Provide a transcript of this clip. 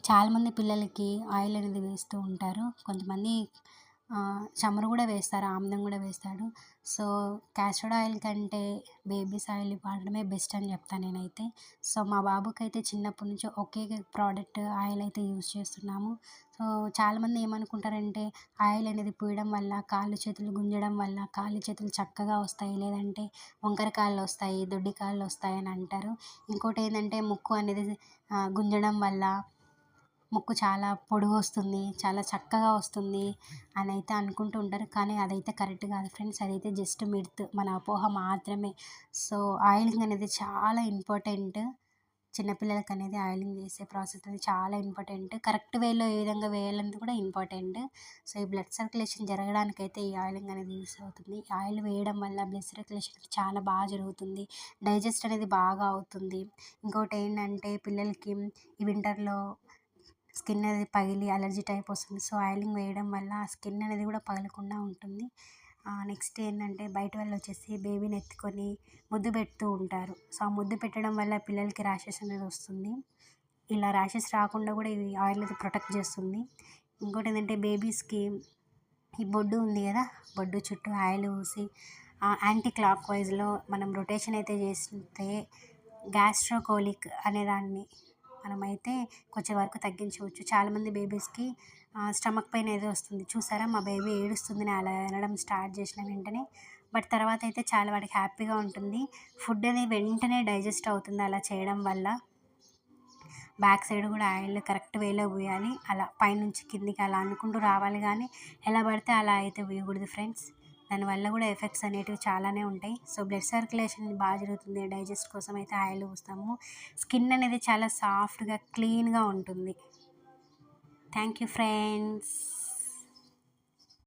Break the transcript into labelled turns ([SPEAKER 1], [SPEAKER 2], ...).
[SPEAKER 1] చాలామంది పిల్లలకి ఆయిల్ అనేది వేస్తూ ఉంటారు. కొంతమంది చమురు గూడా వేస్తారు. ఆముదం గూడా వేస్తాడు. సో, క్యాస్టర్డ్ ఆయిల్ కంటే బేబీస్ ఆయిల్ వాడడమే బెస్ట్ అని జెప్తా నేనైతే. సో, మా బాబుకైతే చిన్నప్పటి నుంచి ఒకే ప్రోడక్ట్ ఆయిల్ అయితే యూజ్ చేస్తున్నాము. సో, చాలామంది ఏమనుకుంటారంటే ఆయిల్ అనేది పూయడం వల్ల కాళ్ళు, చేతులు గుంజడం వల్ల కాళ్ళు, చేతులు చక్కగా వస్తాయి. లేదంటే వంకర కాళ్ళొస్తాయి, దొడ్డి కాళ్ళొస్తాయని అంటారు. ఇంకోటేందంటే ముక్కు అనేది గుంజడం వల్ల ముక్కు చాలా పొడుగొస్తుంది, చాలా చక్కగా వస్తుంది అనైతే అనుకుంటూ ఉంటారు. కానీ అదైతే కరెక్ట్ కాదు ఫ్రెండ్స్. అదైతే జస్ట్ మిత్. మన అపోహ మాత్రమే. సో, ఆయిలింగ్ అనేది చాలా ఇంపార్టెంట్. చిన్న పిల్లలకనేది ఆయిలింగ్ చేసే ప్రాసెస్ అనేది చాలా ఇంపార్టెంట్. కరెక్ట్ వేలో ఏ విధంగా వేయాలనేది కూడా ఇంపార్టెంట్. సో, ఈ బ్లడ్ సర్క్యులేషన్ జరగడానికైతే ఈ ఆయిలింగ్ అనేది యూజ్ అవుతుంది. ఈ ఆయిల్ వేయడం వల్ల బ్లడ్ సర్క్యులేషన్ చాలా బాగా జరుగుతుంది. డైజెస్ట్ అనేది బాగా అవుతుంది. ఇంకోటేంటంటే పిల్లలకి ఈ వింటర్‌లో స్కిన్ అనేది పగిలి అలర్జీ టైప్ వస్తుంది. సో, ఆయిలింగ్ వేయడం వల్ల ఆ స్కిన్ అనేది కూడా పగలకుండా ఉంటుంది. నెక్స్ట్ ఏంటంటే బయట వాళ్ళొచ్చేసి బేబీని ఎత్తుకొని ముద్దు పెడుతూ ఉంటారు. సో, ఆ ముద్దు పెట్టడం వల్ల పిల్లలకి ర్యాషెస్ అనేది వస్తుంది. ఇలా ర్యాషెస్ రాకుండా కూడా ఈ ఆయిల్ అనేది ప్రొటెక్ట్ చేస్తుంది. ఇంకోటేంటంటే బేబీస్‌కి ఈ బొడ్డు ఉంది గదా! బొడ్డు చుట్టూ ఆయిల్ పూసి యాంటీ క్లాక్ వైస్‌లో మనం రొటేషన్ అయితే చేస్తే గ్యాస్ట్రోకోలిక్ అనేదాన్ని మనమైతే కొంచెం వరకు తగ్గించవచ్చు. చాలామంది బేబీస్‌కి స్టమక్ పెయిన్ ఏదో వస్తుంది. చూసారా మా బేబీ ఏడుస్తుంది నేను అలా అనడం స్టార్ట్ చేసిన వెంటనే. బట్ తర్వాతయితే చాలా వాడికి హ్యాపీగా ఉంటుంది. ఫుడ్ అనేది వెంటనే డైజెస్ట్ అవుతుంది అలా చేయడం వల్ల. బ్యాక్ సైడ్ కూడా ఆయిల్ కరెక్ట్ వేలో పూయాలి. అలా పైనుంచి కిందికి అలా అనుకుంటూ రావాలి గానీ, ఎలా పడితే అలా అయితే పూయకూడదు ఫ్రెండ్స్. దానివల్ల కూడా ఎఫెక్ట్స్ అనేటివి చాలానే ఉంటాయి. సో, బ్లడ్ సర్క్యులేషన్ బాగా జరుగుతుంది. డైజెస్ట్ కోసం అయితే ఆయిల్ పూస్తాము. స్కిన్ అనేది చాలా సాఫ్ట్‌గా, క్లీన్‌గా ఉంటుంది. Thank you friends.